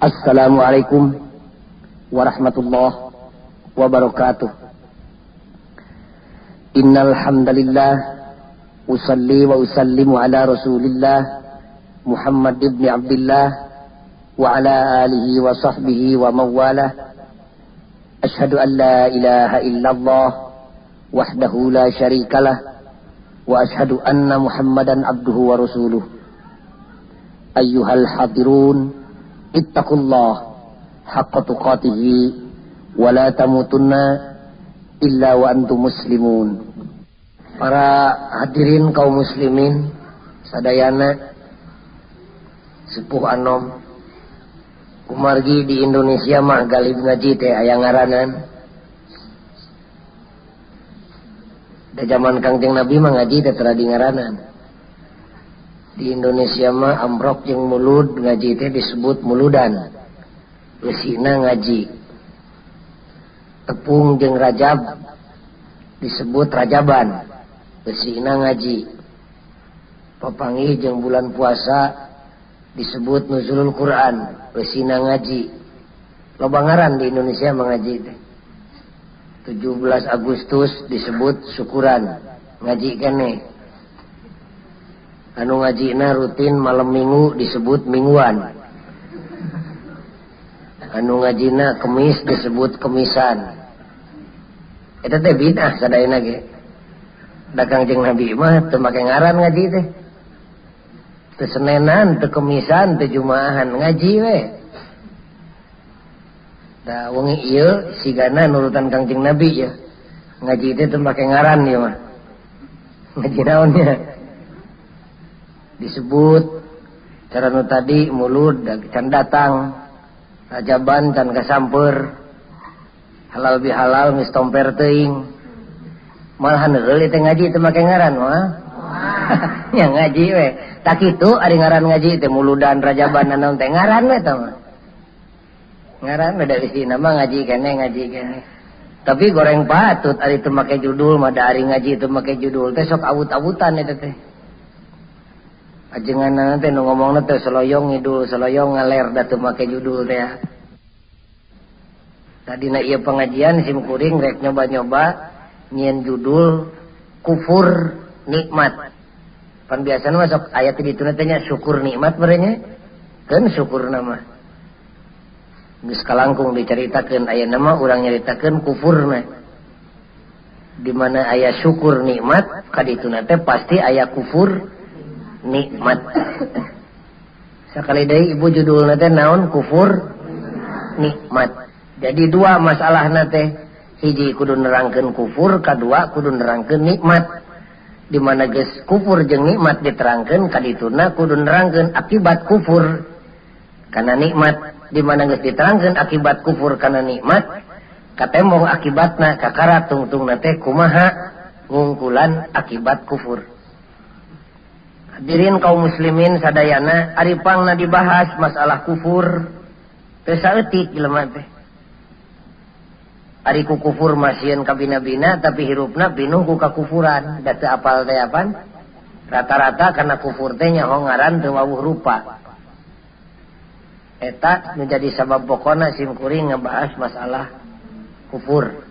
Assalamualaikum warahmatullahi wabarakatuh. Innal hamdalillah usalli wa usallimu ala Rasulillah Muhammad ibn Abdullah wa ala alihi wa sahbihi wa mawalah. Ashhadu an la ilaha illallah wahdahu la syarikalah wa ashhadu anna Muhammadan abduhu wa rasuluh. Ayyuhal hadirun, ittaqullah haqqa tuqatihi wa la tamutunna illa wa antum muslimun. Para hadirin kaum muslimin sadayana sepuh anom kumargi di Indonesia mah galib ngaji teh aya ngaranan. Da zaman Kangjeng Nabi mah ngaji teh teu di ngaranan. Di Indonesia mah amrok jeung mulud ngaji teh disebut muludan. Eusina ngaji. Tepung jeung rajab disebut rajaban. Eusina ngaji. Papanggih jeung bulan puasa disebut nuzulul Quran. Eusina ngaji. Loba ngaran di Indonesia mah ngaji teh. 17 Agustus disebut syukuran. Ngaji keneh. Anu ngajina rutin malam minggu disebut mingguan. Anu ngajina kemis disebut kemisan. Eta teh bid'ah sadayana ge. Da Kangjeng Nabi mah teu make ngaran ngaji teh. Teu senenan, teu kemisan, teu jumaahan, ngaji we. Da wengi ieu sigana nurutan Kangjeng Nabi ya. Ngaji teh teu make ngaran ieu mah. Ngaji naon nya? Disebut cara nu tadi mulud can datang, rajaban can kasamper, halal bihalal geus tomper teuing. Malahan heul teh ngaji teu make ngaran mah. Ya ngaji we. Tak kitu ari ngaran ngaji teh muludan rajaban naon teh ngaran we tah mah. Ngaran we dari sina mah ngaji keneh. Tapi goreng patut ari teu make judul mah da ari ngaji teu make judul teh sok awut-awutan eta teh. Ajengan teh nu ngomongna teh seloyong ngidul seloyong ngaler da teu make judul teh ya. Tadina ieu pengajian simkuring rek nyoba-nyoba nyieun judul kufur nikmat. Pan biasana mah sok aya teh dituna teh nya syukur nikmat berenya. Keun syukurna mah. Geus kalangkung dicaritakeun ayeuna mah urang nyaritakeun kufurna. Di mana aya syukur nikmat kadituna teh pasti aya kufur nikmat. Sakali deui ibu judulna teh naon? Kufur nikmat. Jadi dua masalahna teh, hiji kudu nerangkeun kufur, kadua kudu nerangkeun nikmat. Di mana geus kufur jeung nikmat diterangkeun kadituna kudu nerangkeun akibat kufur kana nikmat. Di mana geus diterangkeun akibat kufur kana nikmat, katembong akibatna kakara tungtungna teh kumaha ngungkulan akibat kufur. Hadirin kaum muslimin sadayana, ari pangna dibahas masalah kufur teu saeutik jelema teh. Ari ku kufur masieun ka bina-bina tapi hirupna pinuh ku kakufuran, da teu apal teh apaan? Rata-rata kana kufur teh nyaho ngaran teu wawuh rupa. Eta menjadi sabab pokona simkuring ngebahas masalah kufur.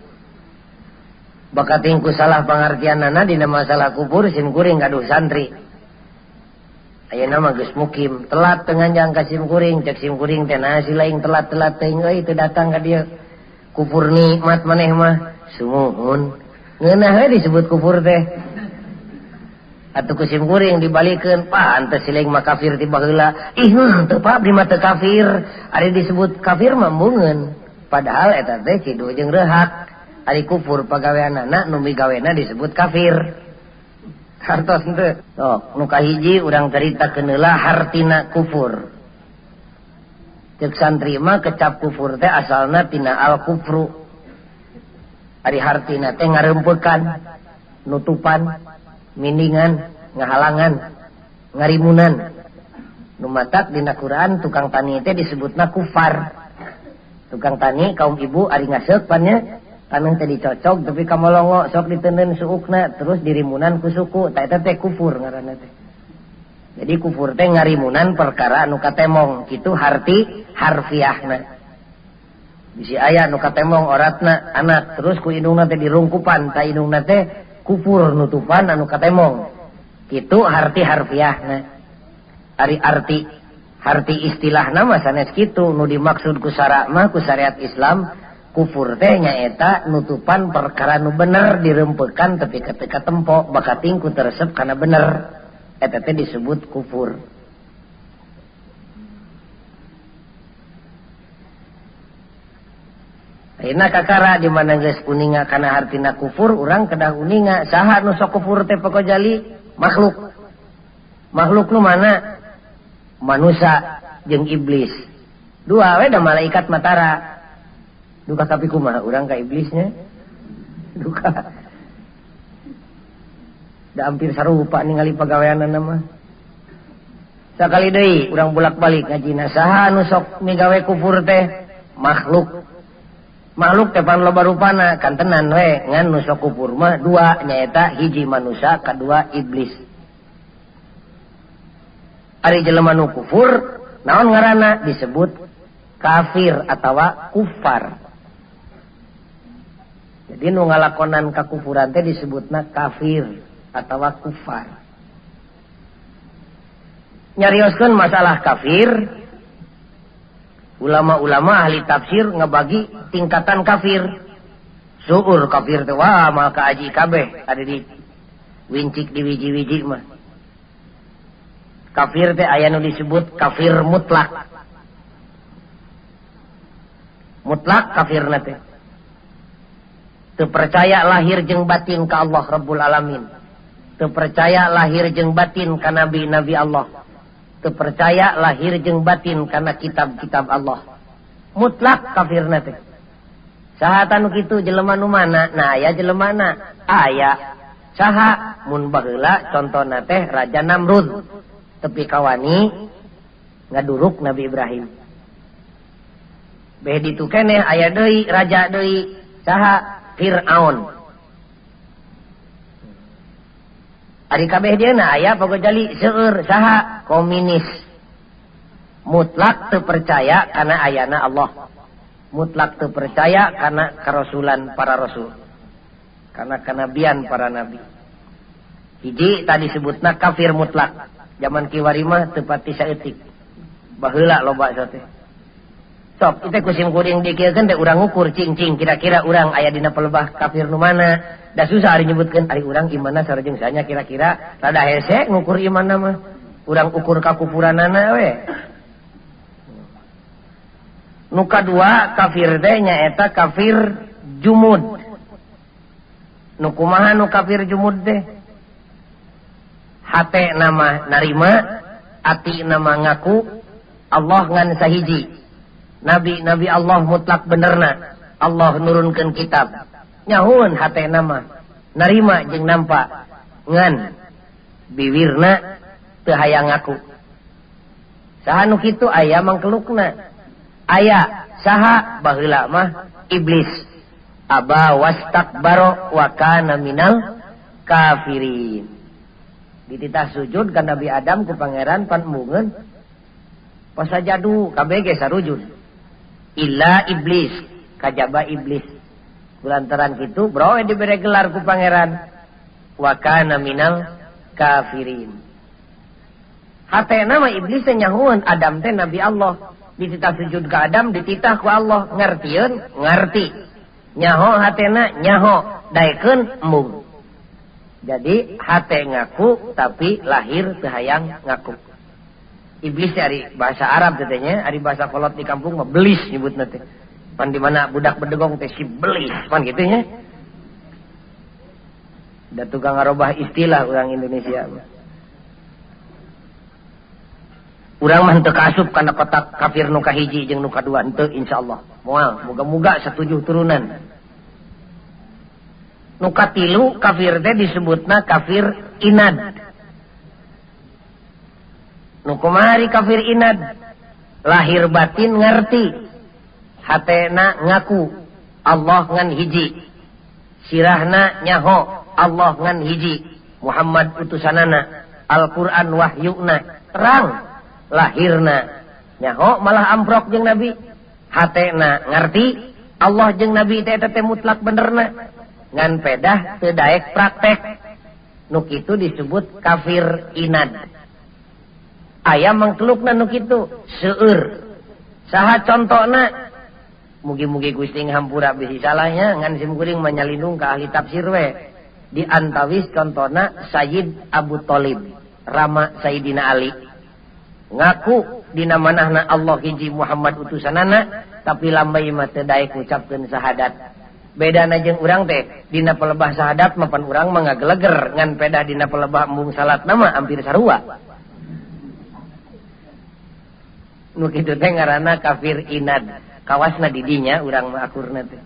Bakating ku salah pangartianana dina masalah kufur simkuring kaduh santri. Ayeuna mah geus mukim, telat teu nganjang ka simkuring, cek simkuring teh naha si laing telat-telat teuing euy teu datang ka dieu. Kufur nikmat maneh mah sumuhun. Ngeunah we disebut kufur teh. Atuh ku simkuring dibalikeun, pantes si laing mah kafir ti baheula. Ih teu Pak, di mah teu kafir. Ari disebut kafir mah mbeungeun. Padahal eta teh kidu jeung reuhak. Ari kufur pagaweanana nu migawena disebut kafir. Hartos henteu. Sok, nu kahiji urang caritakeun heula hartina kufur. Cek santri mah kecap kufur teh asalna tina al-kufru. Ari hartina teh ngareumpekan, nutupan, mindingan, ngahalangan, ngarimunan. Nu matak dina Quran tukang tani teh disebutna kufar. Tukang tani kaum ibu ari ngaseuk pannya taneuh teh dicocok tapi kamolongo sok diteuneun suukna terus dirimunan ku suku, ta eta teh kufur ngaranna teh. Jadi kufur teh ngarimunan perkara anu katemong kitu harfiahna. Bisi aya nu katemong oratna anak terus ku indungna teh dirungkupan ta indungna teh kufur nutupan anu katemong. Kitu harfiahna. Ari arti istilahna mah sanes kitu nu dimaksud ku syara mah ku syariat Islam kufur teh nyaeta nutupan perkara nu bener dirempekan tapi ketika tempo bakating ku teresep kana bener. Eta teh disebut kufur. Ayeuna kakara di mana geus uninga kana hartina kufur urang kedah uninga saha nu sok kufur teh pokojali makhluk. Makhluk nu mana? Manusia jeung iblis. Dua we da malaikat matara. Duka kapi kumaha urang ka iblisnya? Duka. Da hampir sarupa ningali pagaweanana mah. Sakali deui urang bolak-balik ngajina saha nu sok migawe kufur teh? Makhluk. Makhluk teh pan loba rupana kan tenan we ngan nu sok kufur mah dua nyaeta hiji manusia kadua iblis. Ari jelema nu kufur naon ngaranna disebut kafir atawa kufar. Jadi nu ngalakonan kakufuran teh disebutna kafir atawa kufar. Nyarioskeun masalah kafir ulama-ulama ahli tafsir ngebagi tingkatan kafir. Suur kafir teh wah maka aji kabeh ada di wincik di wiji-wiji mah. Kafir teh aya nu disebut kafir mutlak. Mutlak kafirna teh. Teu percaya lahir jeung batin ka Allah Rabbul Alamin. Teu percaya lahir jeung batin ka nabi-nabi Allah. Teu percaya lahir jeung batin kana kitab-kitab Allah. Mutlak kafirna teh. Saha tanu kitu jelema nu mana? Nah aya jelemana. Aya saha mun baheula contona teh Raja Namrud. Tepi kawani ngaduruk Nabi Ibrahim. Beh ditu keneh aya deui raja deui saha Fir'aun. Ari kabeh dieuna aya pokojali seueur saha komunis. Mutlak teu percaya kana ayana Allah. Mutlak teu percaya kana karasulan para rasul. Kana kenabian para nabi. Hiji tadi sebutna kafir mutlak. Zaman kiwari mah teu pati saeutik. Baheula loba teh. Sok kita kusim kuring dikieun teh urang ngukur cing-cing kira-kira urang aya dina pelebah kafir nu mana. Da susah ari nyebutkeun ari urang imanna sareng sanya kira-kira rada hese ngukur imanna mah. Urang ukur kakufuranana we. Nu kadua kafir teh nyaeta kafir jumud. Nu kumaha nu kafir jumud teh? Hate nama narima, ati nama ngaku, Allah ngan sahiji. Nabi Allah mutlak benerna. Allah nurunkeun kitab. Nyahun hate nama. Narima jeung nampa. Ngan bibirna teu hayang ngaku. Saha nu kitu aya mangkelukna. Aya saha baheula mah iblis. Aba wastakbaro wa kana minal kafirin. Dititah sujud ka Nabi Adam ku pangeran pan mungeun pasajadu kabeh ge sarujud illa iblis kajaba iblis kulantaran kitu broe dibere gelar ku pangeran wa kana minal kafirin. Hatena mah iblis teh nyahueun Adam teh nabi Allah dititah sujud ka Adam dititah ku Allah ngartieun ngarti nyaho hatena nyaho daekeun embung. Jadi hate ngaku tapi lahir teu hayang ngaku. Iblis dari bahasa Arab tetenya, ari bahasa kolot di kampung mah belis nyebutna teh. Pan di mana budak bedegong teh si belis, pan kitu nya. Da tukang ngarobah istilah orang Indonesia. Urang mah teu kaasup kana kotak kafir nu kahiji jeung nu kadua henteu insyaallah. Moal moga-moga satujuh turunan. Nu katilu kafir teh disebutna kafir inad. Nu kumari kafir inad lahir batin ngerti hatena ngaku Allah ngan hiji sirahna nyaho Allah ngan hiji Muhammad utusanana Al-Qur'an wahyuna terang lahirna nyaho malah amprok jeung Nabi hatena ngarti Allah jeung Nabi teh eta teh mutlak benerna ngan pedah teu daek praktek nu kitu disebut kafir inad aya mangkelukna nu kitu seueur saha contona mugi-mugi Gusti ngahampura bisi salahnya ngan simkuring manyalindung ka ahli tafsir we di antawis contona Sayyid Abu Thalib rama Sayyidina Ali ngaku dina manahna Allah hiji Muhammad utusanana tapi lambai mah teu daek ngucapkeun syahadat bedana jeung urang teh dina pelebah syahadat mapan urang mah ngageleger ngan pedah dina pelebah embung salatna mah hampir sarua nu kitu teh ngaranna kafir inad kawasna di dinya urang mah akurna teh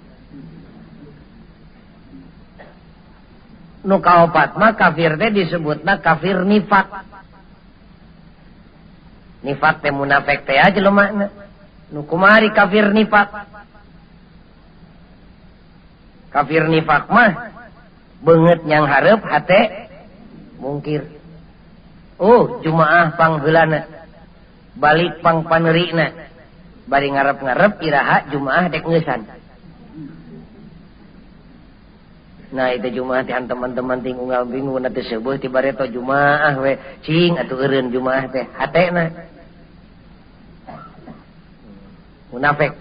nu kaopat mah kafir teh disebutna kafir nifak nifak teh munafik teh aja lemakna nu kumari kafir nifak kafir nifak mah beungeut nyang hareup hate mungkir jumaah pangheulana balik pang paneurina bari ngarep-ngarep iraha jumaah dek ngeusan nah itu jumaah teh teman-teman ting unggal bingung na teu seueuh ti bareto jumaah we cing atuh eureun jumaah teh hatena munafik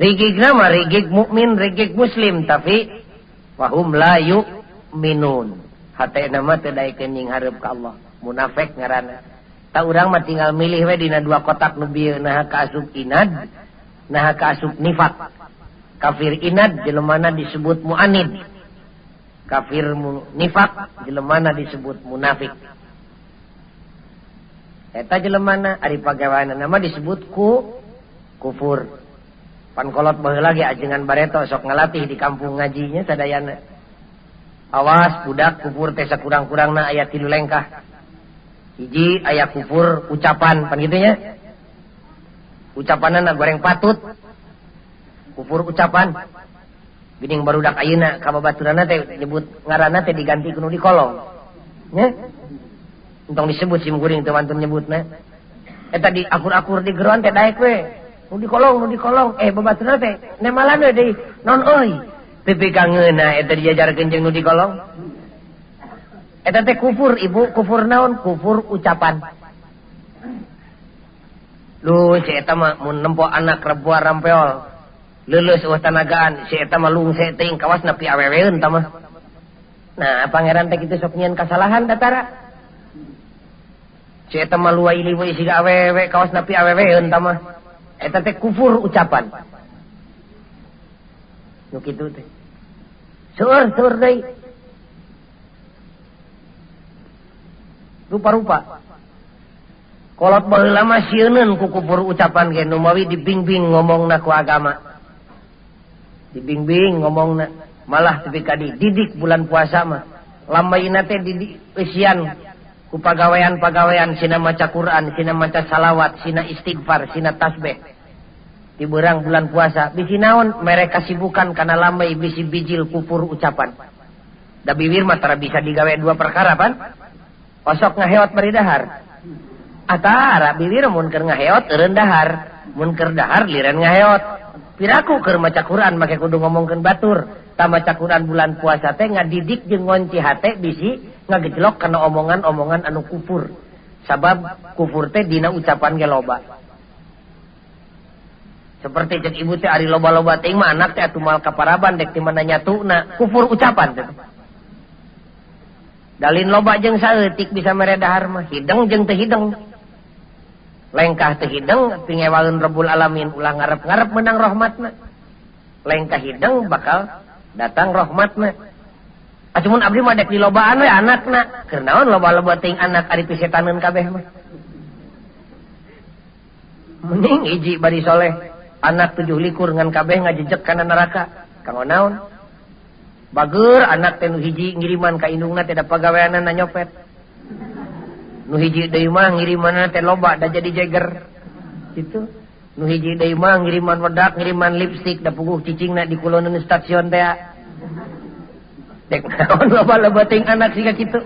rigigna mah rigig mukmin rigig muslim tapi wahum la yu'minun hatena mah teu daekeun nying hareup ka Allah munafik ngaranna ta urang mah tinggal milih we dina dua kotak nu bieu naha ka asup inad naha ka asup nifak kafir inad jelemana disebut mu'anid kafir nifak jelemana disebut munafik eta jelemana ari pagaweana nama disebut kufur pan kolot baheula ge ajengan bareto sok ngalatih di kampung ngajinya sadayana awas budak kufur teh sakurang-kurangna aya 3 lengkah hiji aya kufur ucapan pan kitu nya ucapanana goreng patut kufur ucapan bining barudak ayeuna ka babaturanna teh nyebut ngaranna teh diganti kudu di kolong nya entong disebut simkuring teu wantun nyebutna eta di akur-akur di geroan teh daek we nu di kolong babaturanna teh nemalan we deui non euy teu pegangeuna eta diajarkeun jeung nu di kolong eta teh kufur ibu kufur naon kufur ucapan lu si eta mah mun nempo anak rebua rampeol leuleus eueuh tanagaan si eta mah lungse teuing kawasna pi aweweun tah mah nah pangeran teh kitu sok nyieun kasalahan datara si eta mah luai liweuh siga awewe kawasna pi aweweun tah mah eta teh kufur ucapan nu kitu teh seueur deui rupa-rupa kolot baheula mah sieuneun ku kufur ucapan ge nu mawi dibingbing ngomongna ku agama dibingbing ngomongna malah tepi ka dididik bulan puasa mah lambaina teh didik eusian ku pagawean-pagawean sina maca Quran sina maca salawat sina istighfar sina tasbih di beurang bulan puasa bisi naon mereka kasibukan kana lambai bisi bijil kufur ucapan da bibir mah tara bisa digawe 2 perkara pan osok ngaheot bari dahar atara bibir mun keur ngaheot eureun dahar mun keur dahar lireun ngaheot piraku keur maca Quran make kudu ngomongkeun batur ta maca Quran bulan puasa teh ngadidik jeung ngonci hate bisi ngagejlok kana omongan-omongan anu kufur sabab kufur teh dina ucapan ge loba seperti cek ibu teh ari loba-loba teuing mah anak teh atuh moal kaparaban dek di mana nyatuna kufur ucapan teh dalin loba jeung saeutik bisa mere dahar mah hideng jeung teu hideng lengkah teu hideng pingewaeun Rabbul Alamin ulah ngarep-ngarep menang rahmatna lengkah hideng bakal datang rahmatna acumun abdi mah dek di lobaan we anakna keur naon loba-loba teuing anak ari pisetaneun kabeh mah mending hiji bari soleh anak 7 likur ngan kabeh ngajejek kana neraka kanggo naon bager anak teh nu hiji ngiriman ka indungna teh da pagaweanna nyopet nu hiji deui mah ngirimanna teh loba da jadi jeger kitu nu hiji deui mah ngiriman wedak ngiriman lipstik da puguh cicingna di kuloneun stasiun teh dek naon loba-loba teuing anak siga kitu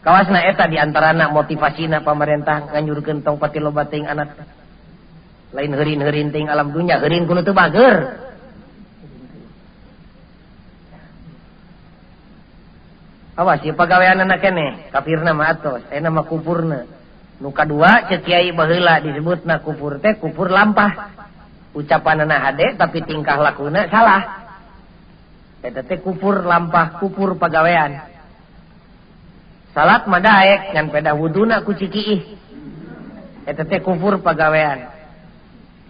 Kawasna eta diantarana motivasina pamarentah nganjurkeun tong pati loba teuing anak. Lain heurin-heurin teuing alam dunya, heurin kudu teu bager. Awas ieu pagaweanana keneh, kafirna mah atos, ayeuna mah kufurna. Nu kadua ceuk kiai baheula disebutna kufur teh kufur lampah. Ucapanana hade tapi tingkah lakuna salah. Eta teh kufur lampah, kufur pagawean. Salat mah daek ngan peda wuduna ku cikiih. Eta teh kufur pagawean.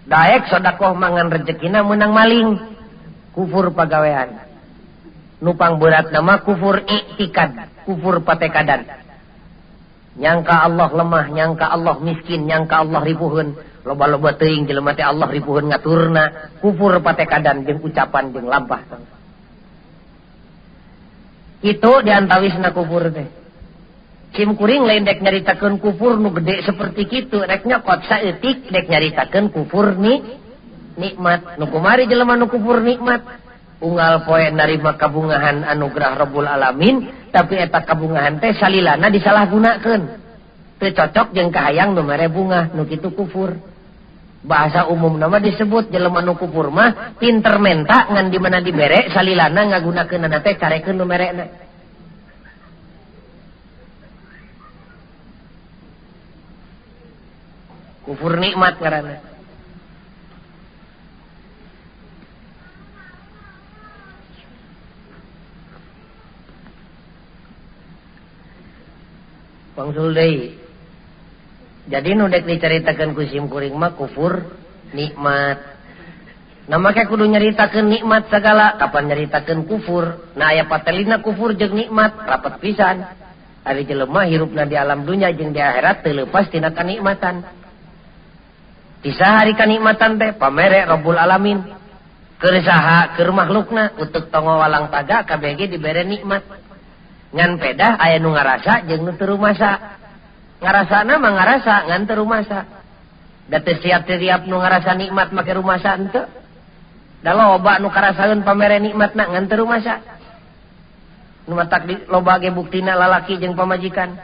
Daek sedekah mangan rezekina meunang maling. Kufur pagawean. Nupang berat nama kufur i'tikad, kufur patekadan. Nyangka Allah lemah, nyangka Allah miskin, nyangka Allah ripuheun. Loba-loba teuing jelema teh Allah ripuheun ngaturna, kufur patekadan jeung ucapan jeung lampah. Itu diantawisna kufur teh. Sim kuring lain dek nyaritakeun kufur nu gede seperti kitu, rek nyokot saeutik dek nyaritakeun kufur nikmat. Nu kumari jelema nu kufur nikmat. Unggal poe narima kabungahan anugerah Rabbul Alamin, tapi eta kabungahan teh salilana disalahgunakeun. Teu cocok jeung kahayang nu mere bunga, nu kitu kufur. Bahasa umum nama disebut jelema nu kufur mah pinter menta ngan di mana dibere salilana ngagunakeunana teh carekeun nu merena. Kufur nikmat ngaranna. Pangsul deui. Jadi nu dek dicaritakeun ku sim kuring mah kufur nikmat. Nah make kudu nyaritakeun nikmat sagala, kapan nyaritakeun kufur. Nah aya patelina kufur jeung nikmat rapat pisan. Ari jelema hirupna di alam dunya jeung di akhirat teu leupas tina kanikmatan. Tisah hari kanikmatan teh pamere Rabbul Alamin. Keur saha keur makhlukna utek tongo walang taga kabeh ge dibere nikmat. Ngan pedah aya nu ngarasa jeung nu teu rumasa. Ngarasana mah ngarasa ngan teu rumasa. Da teu siap-siap nu ngarasa nikmat make rumasa henteu. Da loba nu karasaeun pamere nikmatna ngan teu rumasa. Nu matak di loba ge buktina lalaki jeung pamajikan.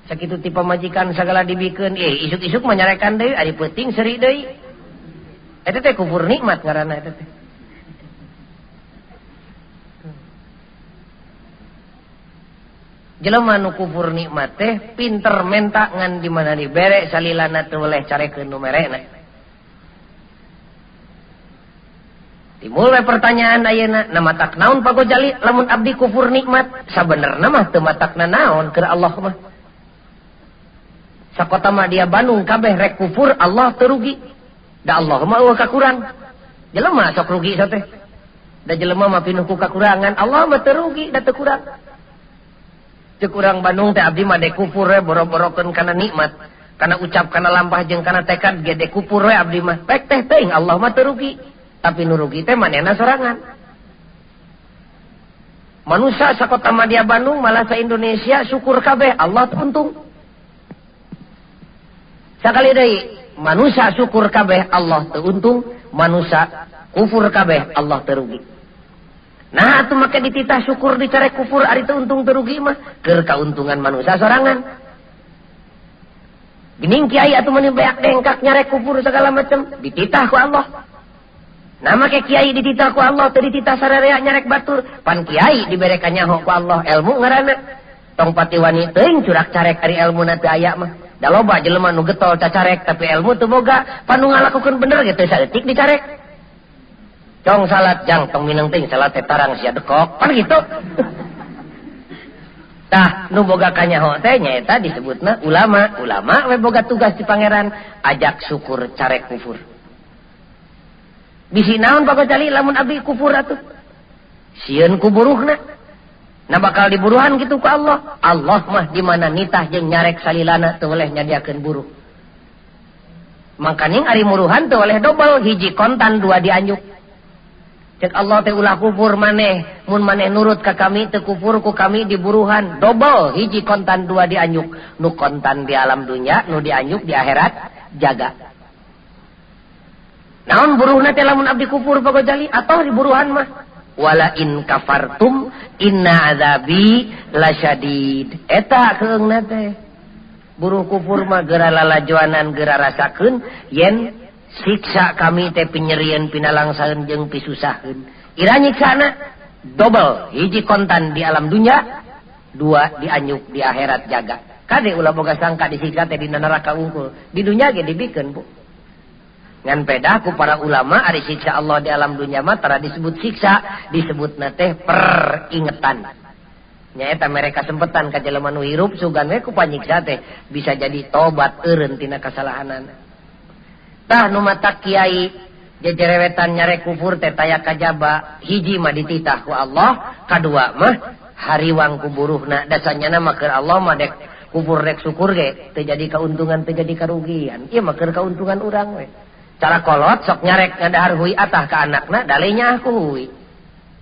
Sakitu ti pamajikan sagala dibikeun, isuk-isuk mah nyarekan deui, ari peuting seuri deui. Eta teh kufur nikmat ngaranna eta teh. Jelema nu kufur nikmat teh pinter menta ngan di mana dibere salilana teu oleh carekeun nu merena. Timbul we pertanyaan ayeuna, na matak naon Pak Gojali lamun abdi kufur nikmat? Sabenerna mah teu matakna naon keur Allah mah. Sakota mah dia Bandung kabeh rek kufur Allah teu rugi. Da Allah mah eueuh kakurang. Jelema sok rugi sa teh. Da jelema mah pinuh ku kakurangan, Allah mah teu rugi da teu kurang. Cek urang Bandung teh abdi mah dek kufur we boro-borokeun kana nikmat, kana ucap kana lampah jeung kana tekad ge dek kufur we abdi mah. Pek teh teuing Allah mah teu rugi, tapi nu rugi teh manehna sorangan. Manusia sakota mah dia Bandung malah sa Indonesia syukur kabeh Allah teu untung. Sakali deui manusia syukur kabeh Allah teu untung, manusia kufur kabeh Allah teu rugi. Nah atuh make dititah syukur dicarek kufur ari teu untung teu rugi mah keur kauntungan manusia sorangan. Geuning kiai atuh meni beak dengkak nyarek kufur segala macam dititah ku Allah. Nah make kiai dititah ku Allah teu dititah sararea nyarek batur, pan kiai dibere kanyaho ku Allah ilmu ngaranna. Tong pati wani teuing curak carek ari elmuna teu aya mah. Da loba jelema nu getol cacarek tapi ilmu teu boga, pan nu ngalakukeun bener ge teu saeutik dicarek. Cong salat jang tong mineng ting salat teh tarang sia dekok pan gitu. Tah nu boga kanyaho teh nyaeta disebutna ulama. Ulama we boga tugas di pangeran ajak syukur carek kufur. Bisi naon Pak Gojali lamun abdi kufur atuh? Sieun ku buruhna. Nah bakal diburuhan gitu ku Allah. Allah mah di mana nitah jeung nyarek salilana teu oleh nyadiakeun buruh. Mangkaning ari muruhan teu oleh dobel hiji kontan dua dianjuk. Cek Allah teh ulah kufur maneh, mun maneh nurut ka kami teu kufur ku kami diburuhan dobel hiji kontan dua dianyuk. Nu kontan di alam dunya, nu dianyuk di akhirat jaga. Naon buruhna teh lamun abdi kufur Pak Gojali atau diburuhan mah? wala in kafartum inna adzabi lasyadid. Eta keungna teh buruh kufur mah geura lalajoanan geura rasakeun yen siksa kami teh pinyerieun pinalangsaeun jeung pisusaheun. Ira nyiksana double, hiji kontan di alam dunya, dua dianyuk di akhirat jaga. Kade ulah boga sangka disiksa teh dina neraka unggul. Di dunya ge dibikeun, Bu. Ngan pedah ku para ulama ari siksa Allah di alam dunya mah tara disebut siksa, disebutna teh peringetan. Nyaeta mereka sempetan ka jelema nu hirup sugan we ku panyiksa teh bisa jadi tobat eureun tina kasalahanana. Tah nu matak kiai jejerewetan nyare kufur teh taya kajaba, hiji mah dititah ku Allah, kadua mah hariwang ku buruhna. Dasanya mah keur Allah mah dek kufur rek syukur ge, teu jadi keuntungan teu jadi karugian. Ieu mah keur keuntungan urang we. Cara kolot sok nyarek ngadahar hui atah ka anakna, dalenya aku hui.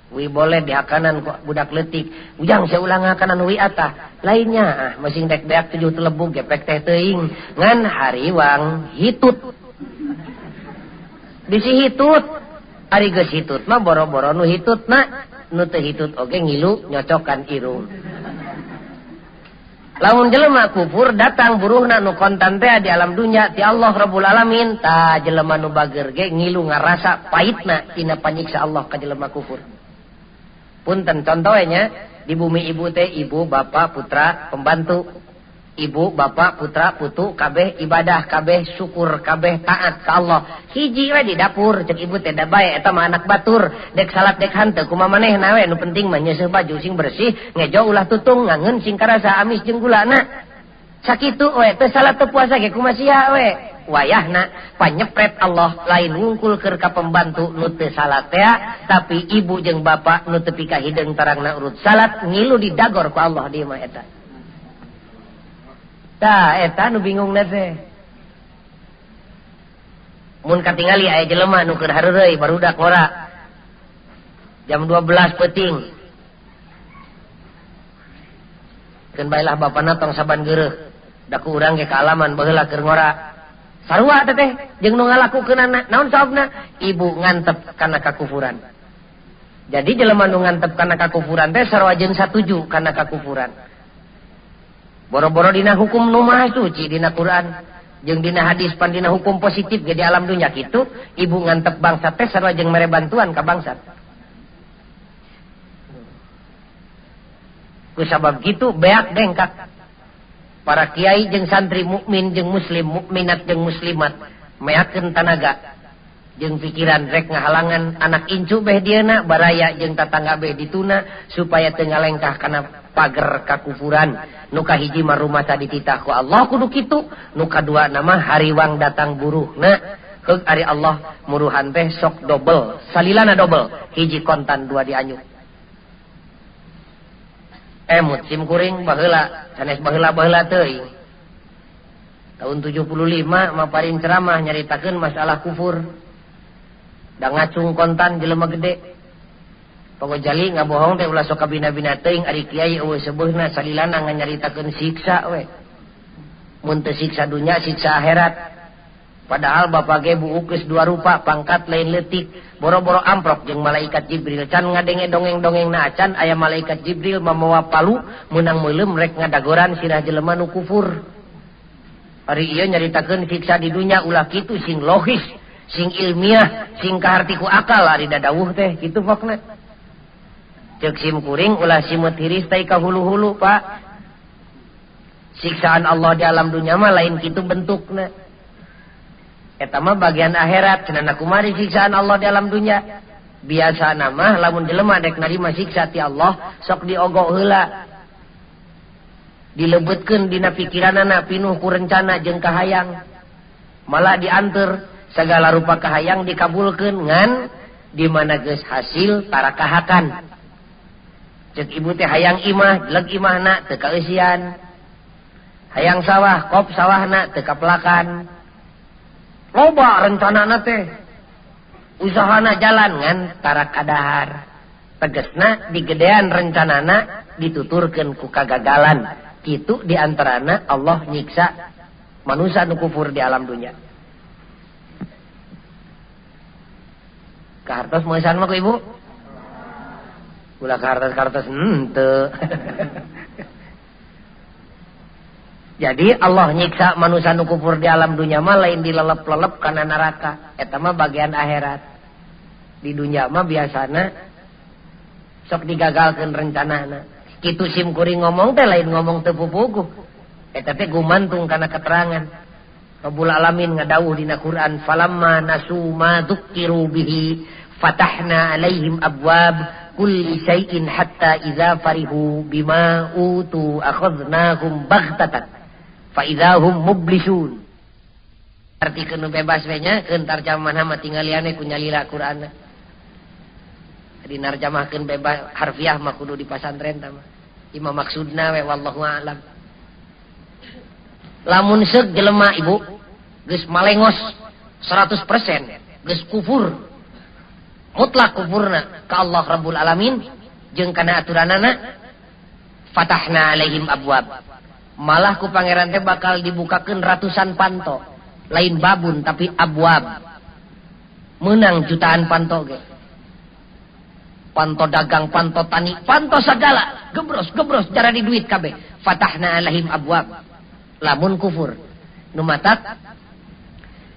Hui boleh dihakanan kok budak leutik. Ujang saya ulang hakanan hui atah. Lainnya masing dek beak 7 telebuk gepek teh teuing ngan hariwang hitut. Bisi hitut. Ari geus hitut mah boro-boro nu hitutna, nu teu hitut oge ngilu nyocokan irung. Lamun jelema kufur datang buruhna nu kontan teh di alam dunya ti Allah Rabbul Alamin, ta jelema nu bager ge ngilu ngarasa pahitna tina panyiksa Allah ka jelema kufur. Punten contohnya di bumi ibu teh ibu, bapak, putra, pembantu. Ibu, bapak, putra, putu kabeh ibadah, kabeh syukur, kabeh taat ka Allah. Hiji we di dapur cek ibu teh da bae eta mah anak batur, dek salat dek hanteu kumaha manehna we nu penting mah nyeuseuf baju sing bersih, ngejo ulah tutung ngangeun sing karasa amis jeung gulana. Sakitu we teu salat teu puasa ge kumaha sia we. Wayahna panyepret Allah lain wungkul keur ka pembantu nu teu salat teh, tapi ibu jeung bapak nu teu pika hideung tarangna urut salat ngilu didagor ku Allah dieu mah eta. Tah eta nu bingungna teh. Mun katingali aya jelema nu keur hareureui barudak ngora. Jam 12 peuting. Keun baelah bapana tong saban geureuh. Da ku urang ge ka alaman baheula keur ngora. Sarua teh teh jeung nu ngalakukeunana. Naon sababna? Ibu ngantep kana kakufuran. Jadi jelema nu ngantep kana kakufuran teh sarua jeung satuju kana kakufuran. Boro-boro dina hukum nu maha suci dina Quran jeung dina hadis pan dina hukum positif ge di alam dunya kitu, ibu ngantep bangsa teh sarua jeung mere bantuan ka bangsa. Ku sabab kitu beak dengkak para kiai jeung santri mukmin jeung muslim, mukminat jeung muslimat meakeun tanaga jeung pikiran rek ngahalangan anak incu beh dieuna baraya jeung tatangga beh dituna supaya teu ngalengkah kana pager kakufuran. Nu kahiji mah rumasa dititah ku Allah kudu kitu, nu kadua nama hariwang datang buruhna heug ari Allah muruhan teh sok double, salilana double, hiji kontan dua dianyuk. Emut sim kuring baheula, sanes baheula teuing. Tahun 75 maparin ceramah nyaritakeun masalah kufur. Da ngacung kontan jelema gede. Pangojali ngabohong teh ulah sok kabina-bina teuing ari kiai eueuh seubeuna salilana nganyaritakeun siksa we. Mun teu siksa dunya, siksa akhirat. Padahal Bapa ge buuk geus dua rupa, pangkat lain leutik, boro-boro amprok jeung malaikat Jibril. Can ngadenge dongeng-dongengna acan aya malaikat Jibril mamawa palu meunang meuleum rek ngadagoran sirah jelema nu kufur. Ari ieu nyaritakeun siksa di dunya ulah kitu sing logis, sing ilmiah, sing kaharti ku akal ari dadawuh teh kitu pokna. Cek sim kuring ulah simut hiris tai ka hulu-hulu Pak. Siksaan Allah di alam dunya mah lain kitu bentukna. Eta mah bagian akhirat, cenana kumari siksaan Allah di alam dunya. Biasana mah lamun jelema dek narima siksa ti Allah sok diogok heula. Dilebeutkeun dina pikiranana pinuh ku rencana jeung kahayang. Malah dianteur sagala rupa kahayang dikabulkeun ngan di mana geus hasil tarakahakan. Cek ibu teh hayang imah, jeleg imahna teu kaeusian. Hayang sawah, kop sawahna teu kapelakan. Loba rencanana teh. Usahana jalan ngan tarak kadahar. Tegesna digedean rencanana dituturkeun ku kagagalan. Kitu diantarana Allah nyiksa manusia nu kufur di alam dunya. Kahartos moesan mah ku ibu? ulah kartos-kartos henteu. Jadi Allah nyiksa manusia nu kufur di alam dunia mah lain dilelep-lelep kana neraka. Eta mah bagian akhirat. Di dunia mah biasana sok digagalkeun rencanana. Kitu sim kuring ngomong teh lain ngomong teu pupuguh. Eta teh gumantung kana keterangan. Rabbul Alamin ngadawuh dina Quran, "Falamma nasu ma dzukkiru bihi fatahna 'alaihim abwab kulli syai'in hatta idza farihu bima utu akhadnahum baghtatan fa idzahum mublisun." Arti kenu bebas we nya keun tarjamahan mah tinggal liane ku nyalira Qur'anna. Dinarjamahkeun bebas harfiah mah kudu di pasantren tah mah. Imam maksudna we wallahu a'lam. Lamun seug jelema ibu geus malengos 100% geus kufur mutlak kufurna ka Allah Rabbul Alamin jeung kana aturanana fatahna alaihim abwab malah ku pangeran teh bakal dibukakeun ratusan panto lain babun tapi abwab meunang jutaan panto ge panto dagang panto tani panto sagala gebros cara di duit kabeh fatahna alaihim abwab lamun kufur nu matak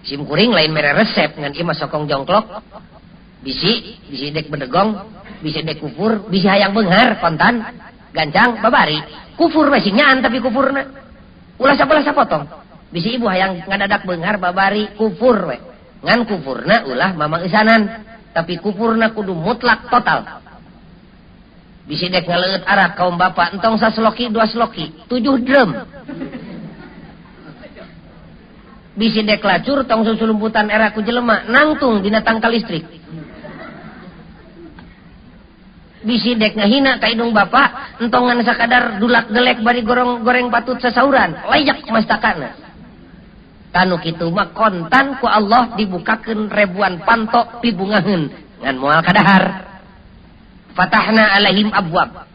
sim kuring lain mere resep ngan ieu mah sokong jongklok bisi dek bedegong bisi dek kufur bisi hayang beunghar kontan gancang babari kufur we sing nyaan tapi kufurna ulah sabelah sapotong bisi ibu hayang ngadadak beunghar babari kufur we ngan kufurna ulah mamang isanan tapi kufurna kudu mutlak total bisi dek ngaleut arak kaum bapak entong sasloki 2 sloki 7 drum bisi dek lacur tong susulumputan era ku jelema nangtung dina tangkal listrik bisi dek ngahina ka idung bapak entongan sakadar dulak gelek bari goreng patut sasauran layak mastakana tanu kitu mah kontan ku Allah dibukakeun ribuan panto pibungaheun ngan moal kadahar fatahna alaihim abwab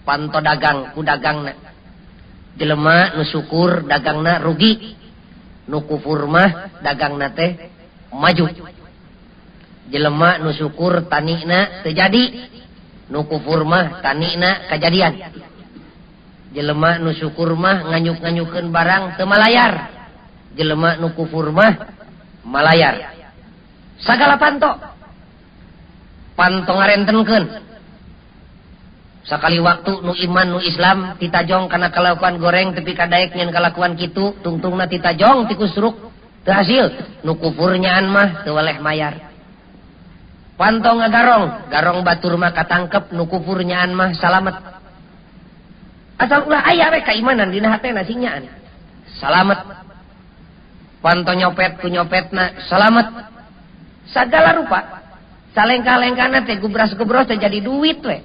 panto dagang ku dagangna jelema nu syukur dagangna rugi nu kufur mah dagangna teh maju jelema nu syukur tanina teu jadi nu kufur mah tanina kajadian jelema nu syukur mah nganyuk-nganyukeun barang teu malayar jelema nu kufur mah malayar sagala panto ngarentenkeun sakali waktu nu iman nu Islam titajong kana kalakuan goreng tepi kadaek nyen kalakuan kitu tungtungna titajong ti kusruk teu hasil nu kufur nyaan mah teu waleh mayar panto garong batur mah katangkep nu kufur nyaan mah salamet asal ulah aya we kaimanan dina hatena sing nyaan salamet panto nyopet ku nyopetna salamet sagala rupa salengka-lengkana teh gubras-gubros teh jadi duit we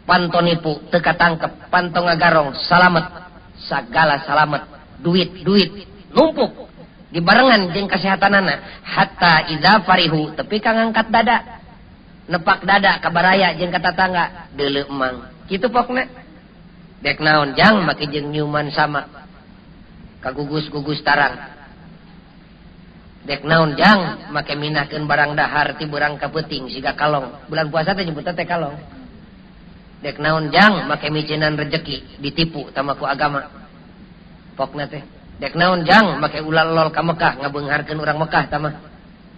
panto nipu teu katangkep panto ngagarong salamet sagala salamet duit numpuk dibarengan jeung kasehatanana hatta idza farihu tepi ka ngangkat dada nepak dada ka baraya jeung ka tatangga deuleu emang kitu pokna dek naon jang make jeung nyuman sama ka gugus-gugus tarang dek naon jang make minahkeun barang dahar ti beurang ka peuting siga kalong bulan puasa teh nyebutna teh kalong dek naon jang make micenan rejeki ditipu tamaku agama pokna teh dek naon jang make ulah lol ka Mekah ngabeungharkeun urang Mekah tama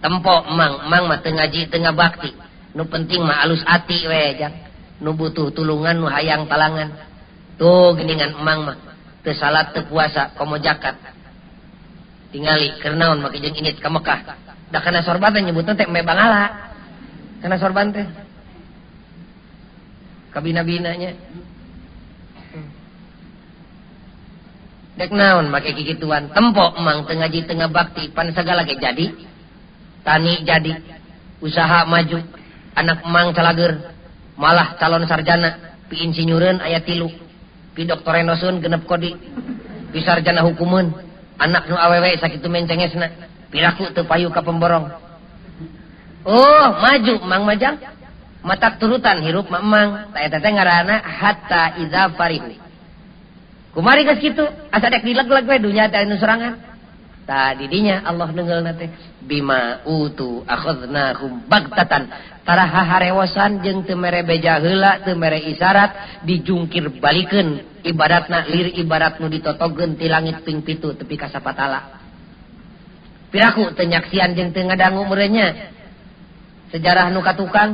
tempo emang mah teu ngaji teu ngabakti nu penting mah alus ati we jang nu butuh tulungan nu hayang talangan tuh geningan emang mah teu salat teu puasa komo zakat tingali keur naon make jeung init ka Mekah da kana sorban teh nyebutna teh me bangala kana sorban teh kabina-binanya dek naon make kikituan tempo emang teu ngaji teu ngabakti pan sagala ge jadi tani jadi usaha maju anak emang calageur malah calon sarjana pi insinyureun aya 3 pi doktorenosun genep kodi pi sarjana hukumeun anak nu awewe sakitu mencengesna piraku teu payu ka pemborong oh maju emang majang matak turutan hirup mamang ta eta teh ngaranna hatta idza farihu kumari geus kitu asa dek dileg-leg we dunya teh anu sorangan Tah didinya Allah neungeulna teh bima utu akhadnahum bagtatan taraha harewosan jeung teu mere beja heula teu mere isyarat dijungkir balikeun ibaratna lir ibarat nu ditotogeun ti langit ping pitu tepi ka sapatala. Piraku teu nyaksian jeung teu ngadangu meureunnya sejarah nu katukang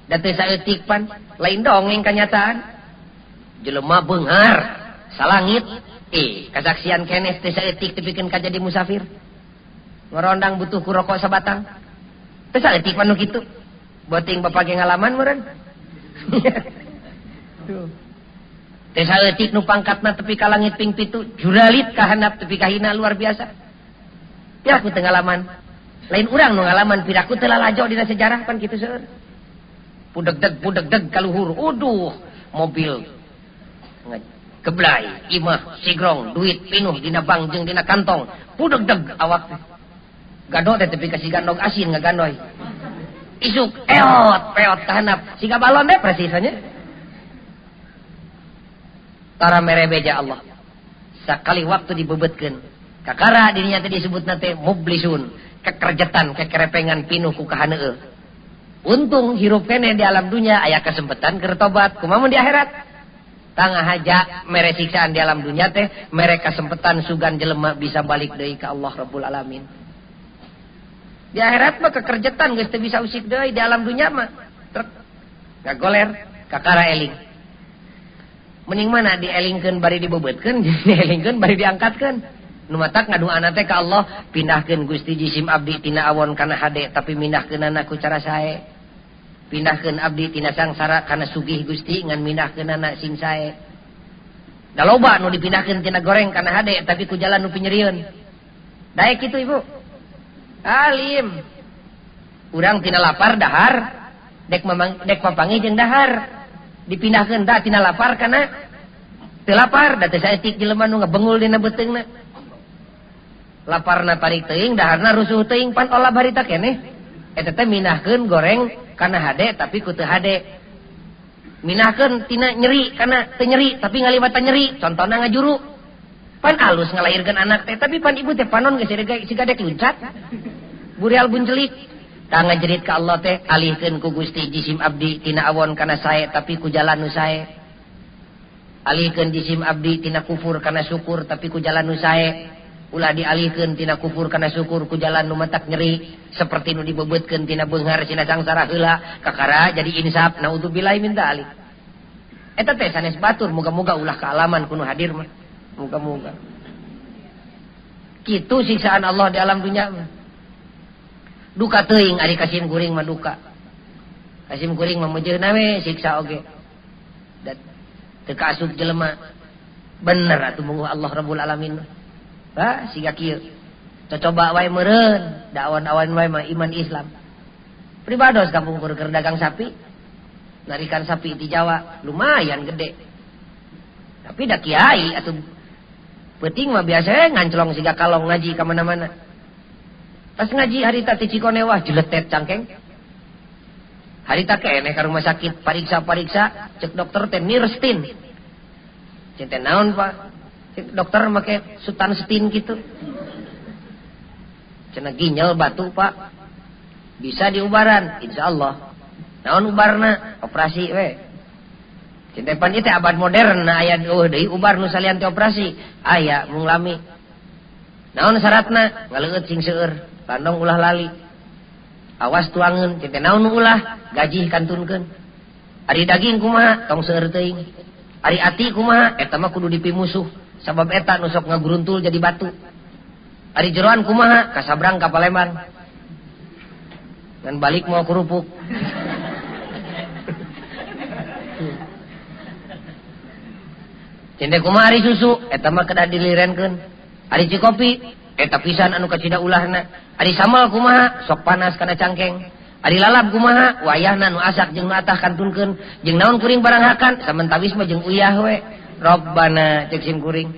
da teu saeutik pan lain dongeng kanyataan. Jelema beunghar salangit kasaksian kenes teh saeutik tepikeun ka jadi musafir. Ngerondang butuh ku rokok sabatang. Teu saeutik mah nu kitu. Beuting bapak ge ngalaman meureun. Teh saeutik nu pangkatna tepi ka langit ping pitu, juralit ka handap tepi ka hina luar biasa. Piraku teu ngalaman. Lain urang nu ngalaman piraku teu lalajo dina sejarah pan kitu seueur. Pudeg-deg ka luhur. Uduh, mobil geblay, imah, sigrong, duit pinuh dina bank jeung dina kantong. Pudeg-deg awak teh. Gado teh tepi ka si gandong asin ngagandoy. Isuk peot ka handap. Siga balon teh presisanya. Tara mere beja Allah. Sakali waktu dibebeutkeun. Kakara dirinya teh disebutna teh mublisun, kekerjetan, kekerepengan pinuh ku kahaneueuh. Untung hirup keneh di alam dunia aya kesempatan keur tobat. Kumaha mun di akhirat? Tangah haja mere siksaan di alam dunia teh mere kesempatan sugan jelema bisa balik deui ka Allah Rabbul Alamin. Di akhirat mah kekerjetan geus teu bisa usik deui, di alam dunia mah gagoler kakara eling. Mending mana dielingkeun bari dibebeutkeun, dielingkeun bari diangkatkeun. Nu matak ngaduana teh ka Allah, pindahkeun Gusti jisim abdi tina awon kana hade tapi mindahkeunana ku cara sae. Pindahkeun abdi tina sangsara kana sugih Gusti ngan mindahkeunana sing sae. Da loba nu dipindahkeun tina goreng kana hade tapi ku jalan nu pinyerieun. Daek kitu Ibu. Alim. Urang tina lapar dahar, dek papangi jeung dahar. Dipindahkeun da tina lapar kana teu lapar, da teu saeutik jelema nu ngabengul dina beuteungna. Laparna tarik teuing, daharna rusuh teuing pan olah barita keneh. Eta teh mindahkeun goreng kana hade tapi ku teu hade. Minahkeun tina nyeri kana teu nyeri tapi ngalibatan nyeri, contona ngajuru. Pan alus ngalairkeun anak teh tapi pan ibu teh panon geus siga dek luncat. Burial buncelik. Tah ngajerit ka Allah teh alihkeun ku Gusti jisim abdi tina awon kana sae tapi ku jalan nu sae. Alihkeun jisim abdi tina kufur kana syukur tapi ku jalan nu sae. Ulah dialihkeun tina kufur kana syukur ku jalan nu matak nyeri seperti nu dibebeutkeun tina beunghar sina sangsara heula kakara jadi insaf naudzubillahi min dzalik. Eta teh sanes batur muga-muga ulah kaalaman kuno hadir mah. Muga-muga. Kitu siksaan Allah di alam dunya mah. Duka teuing ari kasim kuring mah duka. Kasim kuring mah meujeuna we siksa oge. Dan teu kaasup jelema. Bener atuh mungguh Allah Rabbul Alamin. Hah, siga kieu. Coba wae meureun, da awan-awan wae mah iman Islam. Pribados kampung keur dagang sapi. Narikan sapi di Jawa lumayan gede. Tapi da kiai atuh peuting mah biasa nganclong siga kalong ngaji ka mana-mana. Pas ngaji harita ti Cikone wah jeletet cangkeng. Harita keneh ka rumah sakit pariksa-pariksa, cek dokter teh nirstin. Cinta naon, Pak? Dokter make sutan setin gitu. Cenah ginjal batu Pak. Bisa diubaran insyaallah. Naon ubarna? Operasi we. Cinta pan ieu teh abad modern aya deui ubar nu salian teh operasi. Aya mung lami. Naon syaratna? Ngaleueut sing seueur, landong ulah lali. Awas tuangeun, cinta naon nu ulah? Gaji kantunkeun. Ari daging kumaha? Tong seueur teuing. Ari ati kumaha? Eta mah kudu dipi musuh. Sabab eta nu sok ngaguruntul jadi batu. Ari jeroan kumaha? Kasabrang ka Palembang. Dan balik mau kerupuk. Cende kumaha ari susu? Eta mah kedah dilirenkeun. Ari cikopi? Eta pisan anu kacida ulahna. Ari sambal kumaha? Sok panas kana cangkeng. Ari lalap kumaha? Wayahna nu asak jeung nu atah kantunkeun. Jeung naon kuring barang hakan? Samentawis mah jeung uyah we. Robbana cek sim kuring.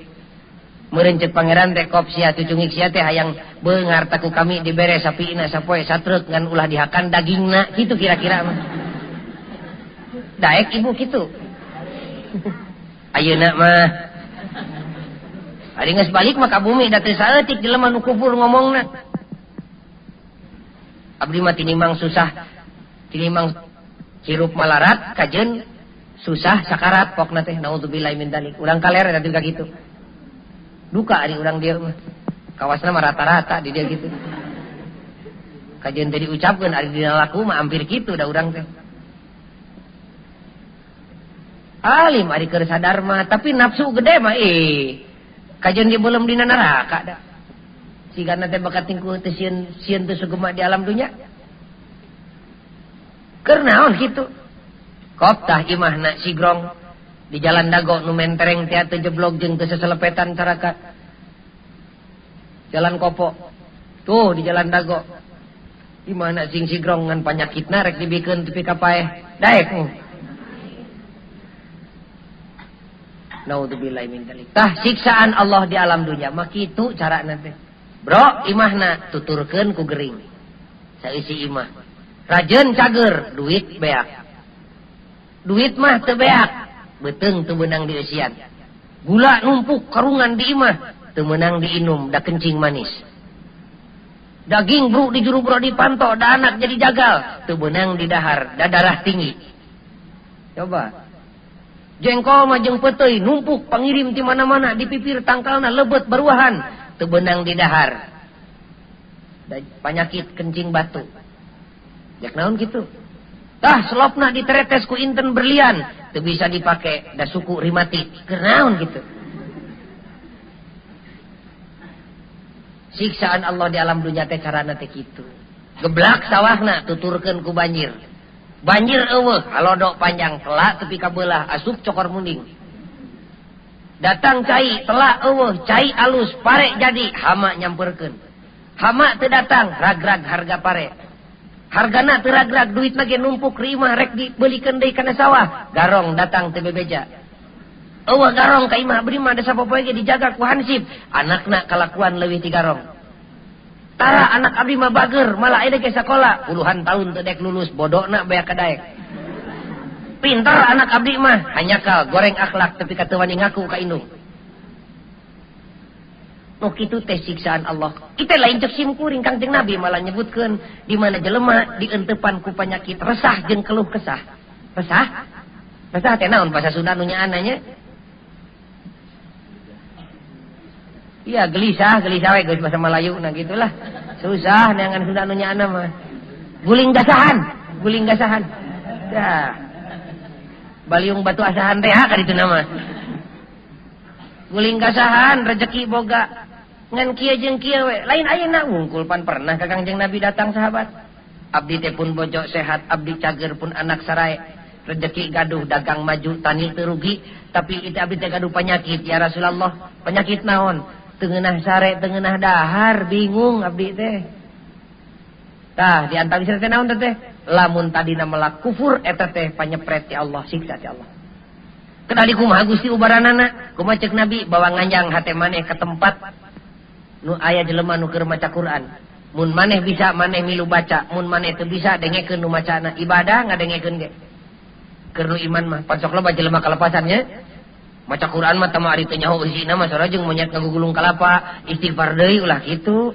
Meureun cek pangeran teh kop sia tucungik sia teh hayang beungar taku kami dibere sapiina sapoe satreuk ngan ulah dihakan dagingna kitu kira-kira mah. Daek ibu kitu. Ayeuna mah Ari geus balik mah ka bumi da teu saeutik jelema nu kufur ngomongna. Abdi mah tinimang susah, tinimang hirup malarat kajeun susah sakarat pokna teh naudzubillahi min dzalik. Urang kaler da teu kitu. Duka ari urang dieu mah. Kawasna mah rata-rata di dia gitu. Kajeun teh diucapkeun ari dina laku mah hampir kitu da urang teh. Alim ari keur sadar mah, tapi nafsu gede mah kajeun dia belum dina neraka da. Sigana teh bakat tingku teh sieun teh sugema di alam dunya. Keur naon kitu? Koptah imahna sigrong di jalan dago nu mentereng teh teu jeblok jeung teu seselepetan caraka. Jalan kopo. Tuh di jalan dago. Imahna sing sigrong ngan panyakitna rek dibikeun tepi ka paeh. Daek. Naudzubillahi min dzalik. Tah siksaan Allah di alam dunya mah kitu carana teh. Bro, imahna tuturkeun ku gering. Saeusi imah. Rajeun cager, duit beak. Duit mah teu beak, beuteung teu meunang dieusian. Gula numpuk karungan di imah, teu meunang diinum da kencing manis. Daging bro di juru bro dipanto, da anak jadi jagal, teu meunang di dahar, da darah tinggi. Coba. Jengkol mah jeung peuteuy numpuk pangirim ti mana-mana di pipir tangkalna lebeut baruahan teu beunang di dahar. Panyakit kencing batu. Jak naon kitu? Tah selopna diteretes ku inten berlian teu bisa dipake da suku rimatik. Keur naon kitu? Siksaan Allah di alam dunya teh carana teh kitu. Geblak sawahna tuturkeun ku banjir. Banjir eueuh, halodok panjang telak tepi ka beulah asup cokor munding. Datang cai telak eueuh, cai alus pare jadi hama nyamperkeun. Hama teu datang, ragrag harga pare. Hargana teu ragrag, duitna ge numpuk rimah rek dibelikeun deui kana sawah. Garong datang teu bebeja. Eueuh garong ka imah abdi mah da sapopoe ge dijaga ku hansip. Anakna kalakuan leuwih ti garong. Tara anak abdi mah bager, malah aya ge sakola, puluhan tahun teu dek lulus, bodona beak ka daek. Pintar anak abdi mah, hanyakal goreng akhlak tapi ka teu wani ngaku ka indung. Oh kitu teh siksaan Allah. Kita lain cek simkuring Kangjeng Nabi malah nyebutkeun di mana jelema dieunteupan ku panyakit resah jeung keluh kesah. Resah? Resah teh naon bahasa Sunda nu nyaananya? Iya gelisah we geus bahasa Melayu nah gitulah. Susah neangan Sunda nu nyaana mah. Guling gasahan. Ya. Baliung batu asahan teh ka ditu nama. Guling gasahan rezeki boga. Ngan kieu jeung kieu we. Lain ayeuna wungkul pan pernah ka Kangjeng Nabi datang sahabat. Abdi teh pun bojo sehat, abdi cager pun anak sarae. Rezeki gaduh dagang maju tani teu rugi, tapi itu abdi teh gaduh penyakit ya Rasulullah. Penyakit naon? Tengenah sare, tengenah dahar, bingung abdi teh. Tah di antara teh naon teh? Lamun tadina melak kufur eta teh panyepret ti Allah, siksa ti Allah. Kenali kumaha Gusti ubaranana? Kumaha ceuk Nabi bawa nganjang hate maneh ke tempat nu aya jelema nu keur maca Quran. Mun maneh bisa maneh milu baca, mun maneh teu bisa dengekeun nu macana. Ibadah ngadengekeun ge. Keur nu iman mah pansok loba jelema kalepasannya. Maca Quran mah tama ari teu nyaho eusina mah sarajeng monyet ngagugulung kalapa, istighfar deui ulah kitu.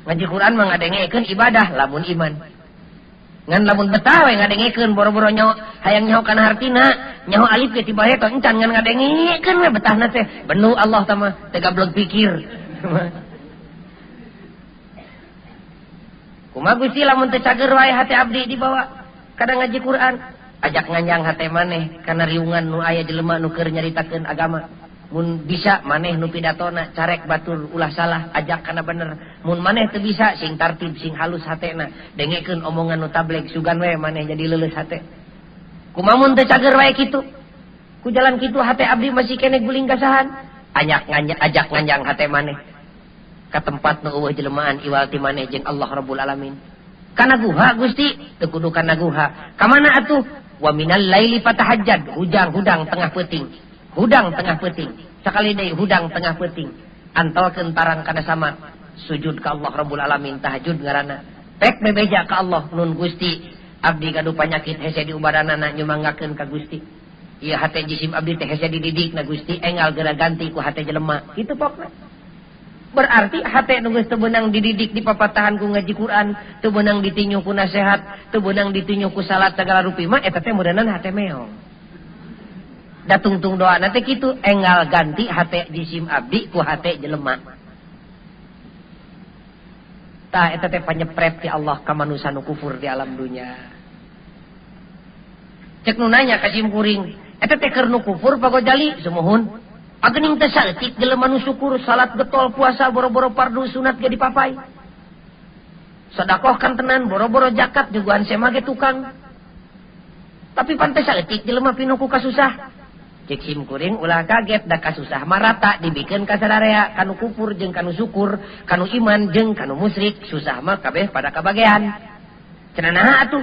Ngaji Quran mah ngadengekeun ibadah lamun iman. Ngan lamun betah we ngadengekeun boro-boro nyaho hayang nyaho kana hartina, nyaho alif ge tiba he to encan ngan ngadengekeun we betahna teh. Benu Allah tah mah teu gablek pikir. Kumaha Gusti lamun teu cager wae hate abdi dibawa kada ngaji Quran. Ajak nganjang hate maneh kana riungan nu aya jelema nu keur nyaritakeun agama. Mun bisa maneh nu pidatona carek batur ulah salah ajak kana bener. Mun maneh teu bisa sing tartib sing halus hatena dengekeun omongan nu tablek sugan we maneh jadi leuleus hate. Kumaha mun teu cager wae kitu? Ku jalan kitu hate abdi masih kene guling gasahan. Ajak nganjang hate maneh ka tempat nu eueuh jelemaan iwal ti maneh jeung Allah Rabbul Alamin. Kana guha Gusti, teu kudu kana guha. Ka mana atuh? Wa minal laili fatahajjad, hudang tengah peuting. Hudang tengah peuting. Sakali deui hudang tengah peuting. Antolkeun tarang kana sama sujud ka Allah Rabbul Alamin tahajud ngaranna. Pek bebeja ka Allah nun Gusti abdi gaduh panyakit hese di ubaranana nyumanggakeun ka Gusti. Iya hate jisim abdi teh hese dididik na Gusti enggal geura ganti ku hate jelema. Kitu pokna. Berarti hate nu geus teu beunang dididik di papatahan ku ngaji Quran, teu beunang ditinyu ku nasihat, teu beunang ditinyu ku salat segala rupi mah eta teh meureunana hate meong. Da tungtung doa teh kitu enggal ganti hate jisim abdi ku hate jelema. Tah eta teh panyepret ti Allah ka manusia nu kufur di alam dunya. Cek nu nanya ka sim kuring, eta teh keur nu kufur pagojali sumuhun. Agening teh saeutik jelema nu syukur salat getol puasa boro-boro fardu sunat ge dipapai. Sedekah kan tenan boro-boro zakat jugaan sema ge tukang. Tapi pan teh saeutik jelema pinu ku kasusah. Cek sim kuring ulah kaget da kasusah mah rata dibikeun ka sadarea kanu kufur jeung kanu syukur, kanu iman jeung kanu musyrik, susah mah kabeh pada kabagean. Cenah naha atuh?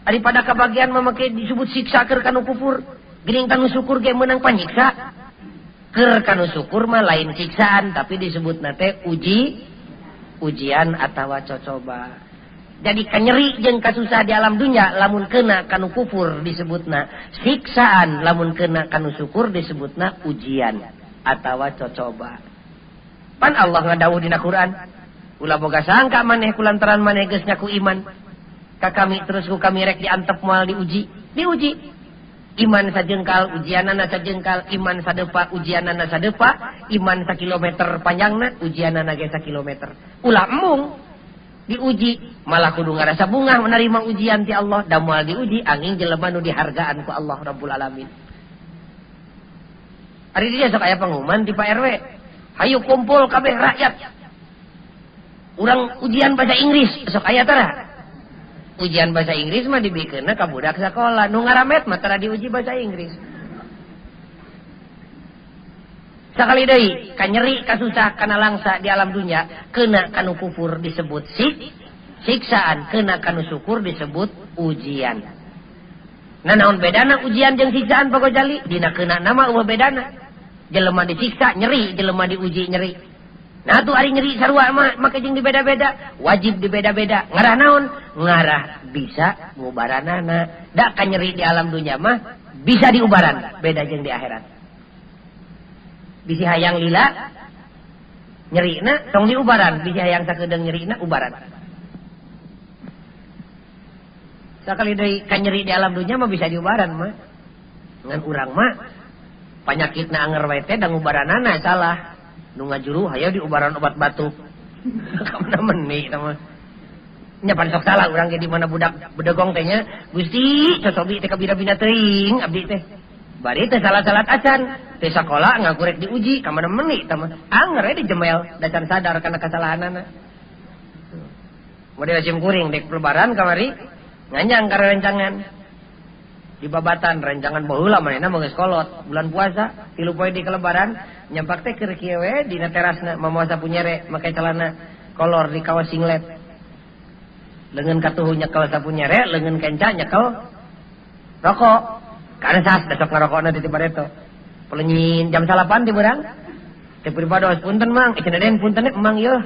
Ari pada kabagean mah make disebut siksa keur kanu kufur, geuning kanu syukur ge meunang panyiksa. Keur kanu syukur mah lain siksaan tapi disebutna teh ujian atawa cocoba. Jadi kanyeri jeung kasusah di alam dunya lamun keuna kanu kufur disebutna siksaan, lamun keuna kanu syukur disebutna ujian atawa cocoba. Pan Allah ngadawuh dina Quran, ulah boga sangka maneh kulantaran maneh geus nyaku iman. Ka kami terus ku kami rek diantep moal diuji. Iman sajengkal ujianana sajengkal, iman sadepa ujianana sadepa, iman sakilometer panjangna ujianana ge sakilometer. Ulah embung diuji malah kudu ngarasa bungah menerima ujian ti Allah, da moal diuji angin jelema nu dihargaan ku Allah Rabbul Alamin. Ari dia sok aya pengumuman di Pak RW. Hayu kumpul kabeh rakyat. Urang ujian bahasa Inggris sok aya tara. Ujian bahasa Inggris mah dibikeunna ka budak sakola, nu ngaramet mah tara diuji bahasa Inggris. Sakali deui kanyeri kasusah kana langsa di alam dunya, keuna kanu kufur disebut siksaan, keuna kanu syukur disebut ujian. Nah naon bedana ujian jeung siksaan pagojali? Dina keuna nama eueuh bedana. Jelema disiksa nyeri, jelema diuji nyeri. Nah tuh ari nyeri sarua mah make jeung dibeda-beda, wajib dibeda-beda. Ngarah naon? Ngarah bisa ngubaranana. Da ka nyeri di alam dunya mah bisa diubaran, beda jeung di akhirat. Bisi hayang lila nyerina tong diubaran, bisi hayang sakedeung nyerina ubaran. Sakali deui ka nyeri di alam dunya mah bisa diubaran mah. Ngan urang mah panyakitna anger wae teh da ngubaranana salah. Nu ngajuru hayo diubaran obat batuk. Kamana meni mah. Nya pan sok salah urang ge di mana budak bedegong teh nya, Gusti cocobi teh kabina-bina teuing abdi teh. Bari teh salat-salat acan, teh sakola ngakurek diuji kamana meni tah mah. Anger we dijemel da can sadar kana kasalahanana. Model sim kuring dek lebaran kamari nganyang ka rencangan. Di babatan rencangan baheula manehna mah geus kolot bulan puasa 3 poe di kelebaran nyampak teh keur kieu we dina terasna mamoasa punyere make celana kolor di kawas singlet leungeun katuhu nyekel sapunyere leungeun kenca nyekel rokok kana sas da sok ngarokokna di Tibareto pelenyin jam 8 ti beurang teh pribados punten mang cenah den punten emang yeuh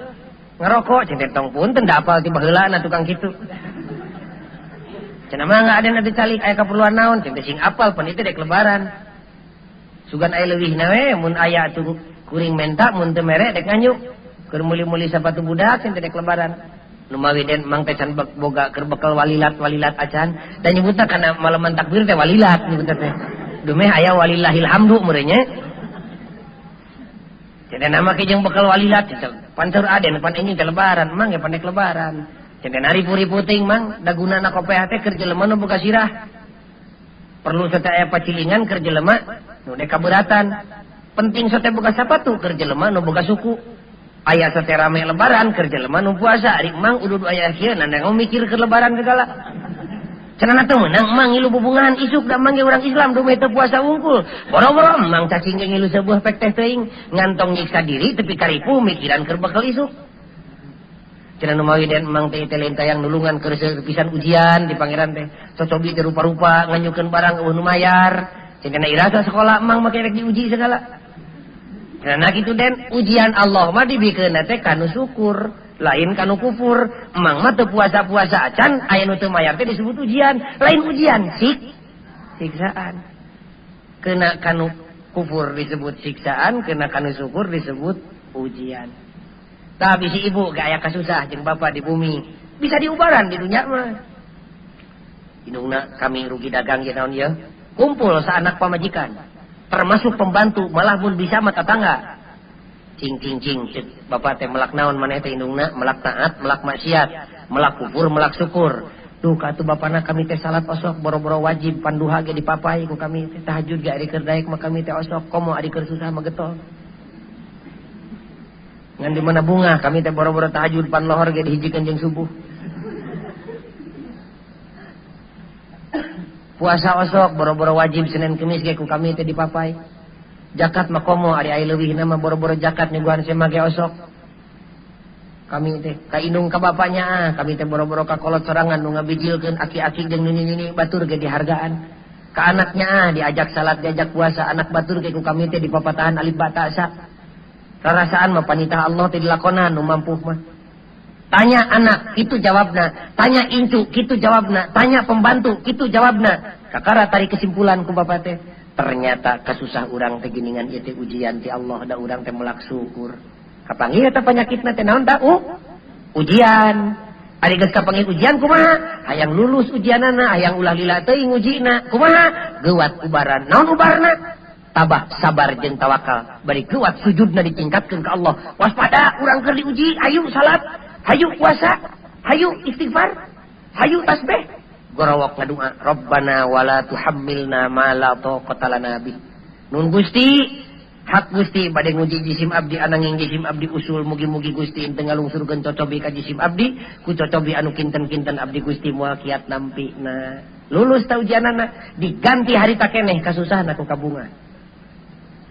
ngarokok cenah tong punten da apal ti baheulana tukang kitu. Cenah mah nggak ada nanti calik aya keperluan naon cenah sing apal pan itu dek lebaran. Sugan aya leuwihna we mun aya atuh kuring menta mun teu mere dek nganyuk. Keur muli-muli sapatu budak cenah dek lebaran. Nu mawi den mang teh can boga keur bekal walilat acan da nyebutna kana malaman takbir teh walilat nyebutna teh. Dumeh aya walillahil hamdu meureun nya. Cenah nama ke jeung bekal walilat pan saur aden pan enjing teh lebaran mang ge pan dek lebaran. Cenah nari puri puting mang da gunana kopeah teh keur jelema nu boga sirah. Perlu sote aya pacilingan keur jelema nu dek kabeuratan. Penting sote boga sapatu keur jelema nu boga suku. Aya sote rame lebaran keur jelema nu puasa. Ari mang uduh aya kieu nandang mikir keur lebaran segala. Cenah teu meunang mang ngilu bubungan isuk da mangge urang Islam dume teu puasa wungkul. Boro-boro mang cacing ge ngilu sebuah pek teh teuing ngantong nyiksa diri tepi karipu mikiran keur bekal isuk. Cenah nu mawi den mang teh lentayang nulungan keur pisan ujian di pangeran teh. Cocobi teh rupa-rupa nganyukeun barang eueuh nu mayar. Cenah irasa sekolah mang make rek diuji segala. Cenah kitu den ujian Allah mah dibikeunna teh kanu syukur, lain kanu kufur. Emang mah teu puasa-puasa acan aya nu teu mayar teh disebut ujian, lain ujian siksaan. Kena kanu kufur disebut siksaan, kena kanu syukur disebut ujian. Tapi si ibu gak aya kasusah jeung bapak di bumi, bisa diubaran di dunia mah. Indungna kami rugi dagang ya naon ya, kumpul saanak pamajikan, termasuk pembantu, malah pun bisa mata tangga. Cing bapak teh melak naon maneh teh indungna, melak taat, melak maksiat, melak kufur, melak syukur. Duh katu bapana kami teh salat osok boro-boro wajib panduha ge dipapai ku kami teh tahajud ge ari keur daek mah kami teh osok komo ari keur susah mah getol. Ngan di mana bunga kami teh boro-boro tahajud pan lohor ge dihijikeun jeung subuh. Puasa osok boro-boro wajib Senin Kemis ge ku kami teh dipapai. Zakat mah komo ari aya leuwihna mah boro-boro zakat nyuguhan sema ge osok. Kami teh kaindung ka bapaknya kami teh boro-boro ka kolot sorangan nu ngabijilkeun aki-aki jeung nini-nini batur ge dihargaan. Ka anaknya diajak salat diajak puasa anak batur ge ku kami teh dipapatahan alif ba ta sa. Rarasaan mah panitah Allah teh dilakonan nu mampu mah. Tanya anak kitu jawabna, tanya incu kitu jawabna, tanya pembantu kitu jawabna. Kakara tarik kesimpulan ku bapak teh ternyata kasusah urang teh geuningan ieu teh ujian ti Allah da urang teh melak syukur. Kapanggih eta panyakitna teh naon ta? Ujian. Ari geus kapanggih ujian kumaha? Hayang lulus ujianana, hayang ulah lila teuing ngujina. Kumaha? Geuwat ubaran. Naon ubarna? Tabah, sabar jeung tawakal. Bari geuwat sujudna ditingkatkeun ka Allah. Waspada urang keur diuji, hayu salat, hayu puasa, hayu istighfar, hayu tasbih. Gorowok ngadua, Rabbana wala tuhammilna ma la taqata lana bih. Nun Gusti hak Gusti bade nguji jisim abdi ananging jisim abdi usul mugi-mugi Gusti teu ngalungsurkeun cocobi ka jisim abdi ku cocobi anu kinten-kinten abdi Gusti moal kiat nampina. Lulus ta ujianana diganti harita keneh kasusahna ku kabunga.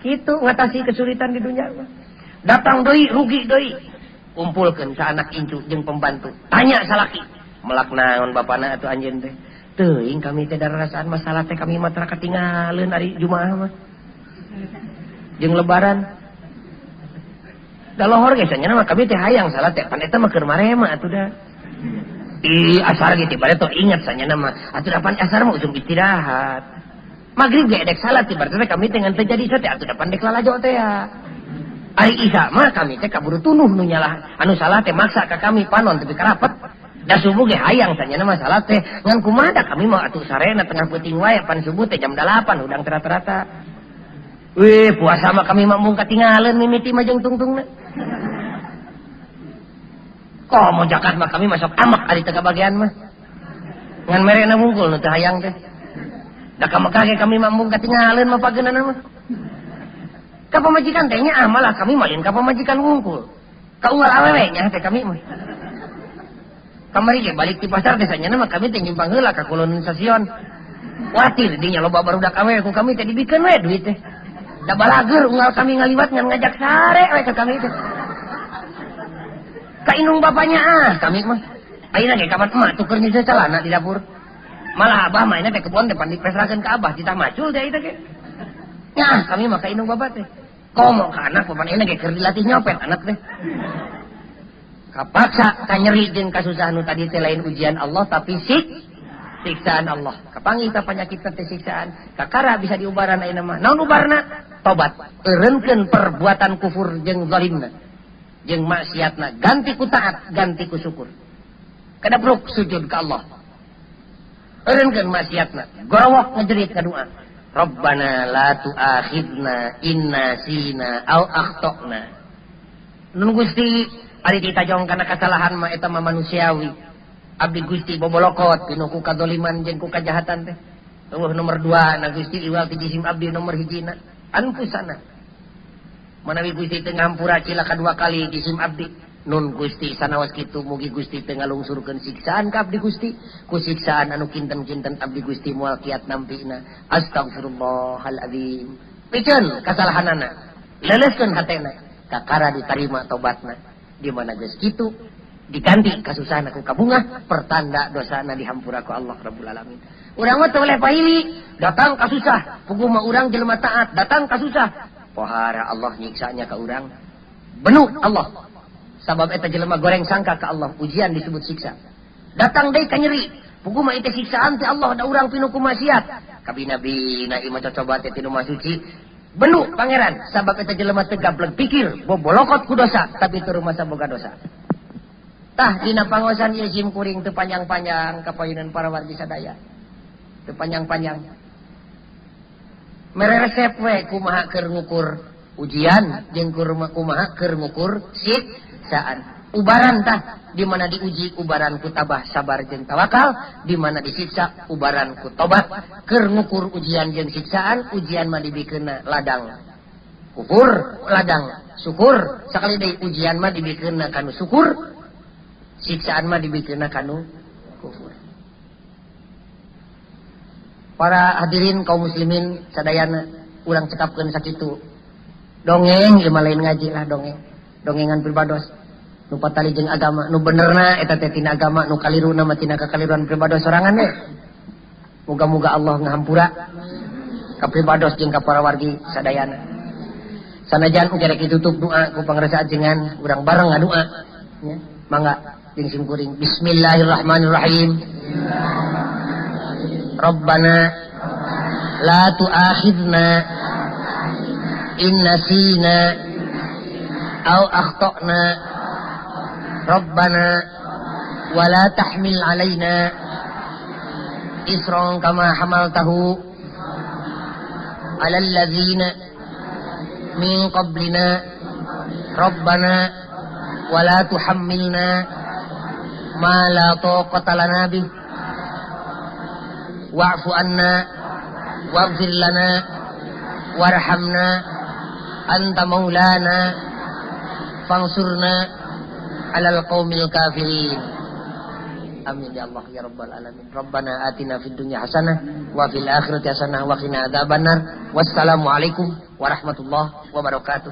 Kitu ngatasi kesulitan di dunia. Datang deui rugi deui. Kumpulkeun ka anak incu jeung pembantu. Tanya salaki, melak naon bapana atuh anjeun teh? Teuing kami teh darasaan masalah teh kami mah tara katinggalieun ari Jumaah mah. Jeung lebaran da lohor ge sanyana mah kami teh hayang salat teh pan eta mah keur mare mah atuh da asar ge teh bade tong ingat sanyana mah atuh da pan asar mah ujung istirahat magrib ge edek salat teh berarti kami teh ngan teu jadi teh atuh da pan dek lalajo teh ya ari isya mah kami teh kaburu tunuh nu nyalah anu salah teh maksa ka kami panon tapi karapet da subuh ge hayang sanyana mah salat teh ngan kumaha da kami mah atuh sarena tengah peuting wae pan subuh teh jam 8 udang rata-rata. Wih, puasa mah kami mamung katinggalan mimiti mah jeung tungtungna. Kok mau zakat mah kami masuk amak ari teu kabagian mah. Ngan merena wungkul nu teu hayang teh. Da ka Mekah ge kami mamung katinggalan mah pageunana mah. Ka pamajikan teh nya malah kami malin ka pamajikan wungkul. Ka unggal awewe nya teh kami mah. Kamari ge balik ti pasar teh sanyana mah kami teh nyimpang heula ka kulon stasiun. Watir dinya loba barudak awewe ku kami teh dibikeun we duit teh. Da balager unggal kami ngaliwat ngan ngajak sare we ka kami teh. Ka indung bapaknya kami mah. Ayeuna ge kapan emak tuker nyeuseut calana di dapur. Malah abah mah teh kebon teh pan dipesrakeun ka abah ditah macul teh eta ge. Nya kami mah ka indung bapak teh. Komo ka anak papan euna ge keur dilatih nyopet anak teh. Kapaksa ka nyeri jeung kasusah nu tadi teh lain ujian Allah tapi siksaan Allah. Kapanggih ta panyakit teh siksaan. Kakara bisa diubaran ayeuna mah. Naon ubarna? Tobat. Eureunkeun perbuatan kufur jeung zalimna. Jeung maksiatna, ganti ku taat, ganti ku syukur. Kadabruk sujud ka Allah. Eureunkeun maksiatna, gorowok ngajerit ngadua. Rabbana la tu'akhidna inna sina au akhtana. Nun Gusti ari ditajong kana kasalahan mah eta mah manusiawi. Abdi Gusti bobolokot pinu ku kadoliman jeung ku kajahatan teh. Nomor 2 na Gusti iwal ti jisim abdi nomor 1 na anfusana. Manawi Gusti teu ngampura cilaka 2 kali jisim abdi. Nun Gusti sanaos kitu mugi Gusti teu ngalungsurkeun siksaan ka abdi Gusti. Ku siksaan anu kinten-kinten abdi Gusti moal kiat nampina. Astagfirullahalazim. Pikeun kasalahanana. Leleskeun hatena. Kakara ditarima tobatna. Di mana geus kitu diganti kasusahna ku kabungah pertanda dosana dihampura ku Allah Rabbul Alamin. Urang mah teu boleh pahili, datang kasusah, puguh mah urang jelema taat, datang kasusah, pohara Allah nyiksanya ka urang. Benuh Allah. Sabab eta jelema goreng sangka ka Allah, ujian disebut siksa. Datang deui ka nyeri, Pugu mah itu siksaan ti Allah da urang pinuku maksiat. Kabi nabi na imah coba teh tinu suci. Benu pangeran sabab eta jelema teu gablek pikir bobolokot ku dosa tapi teu rumasa boga dosa. Tah dina pangosan ieu sim kuring teu panjang-panjang kapayunan para wargi sadaya. Teu panjang-panjang. Mere resep we kumaha keur ngukur ujian jeung kumaha keur ngukur siksaan. Ubaran tah di mana diuji ubaran ku tabah sabar jeung tawakal, di mana disiksa ubaran ku tobat. Keur ngukur ujian jeung siksaan, ujian mah dibikeunna ladang kufur, ladang syukur. Sakali deui ujian mah dibikeunna kanu syukur, siksaan mah dibikeunna kanu kufur. Para hadirin kaum muslimin sadayana, urang cekapkeun sakitu. Dongeng ieu mah lain ngaji lah dongeng. Dongengan pribados. Nu patali jeung agama, nu benerna eta teh tina agama, nu kaliruna mah tina kakaliruan pribados sorangan we. Muga-muga Allah ngahampura ka pribados jeung ka para wargi sadayana. Sanajan ujarek ditutup doa ku pangrasa ajengan, urang bareng ngadoa nya. Mangga jeung sim kuring. Bismillahirrahmanirrahim. Rabbana la tu'akhidna in nasina aw akhtana. Rabbana wa la tahmil alaina isran kama hamaltahu alal ladzina min qablina. Rabbana wa la tuhammilna ma la taqata lana bih wa'fu anna waghfir lana warhamna anta maulana fansurna alal qaumil kafirin. Amin ya Allah ya rabbal alamin. Rabbana atina fid dunya hasanah wa fil akhirati hasanah wa qina adzabannar. Wassalamu alaikum warahmatullahi wabarakatuh.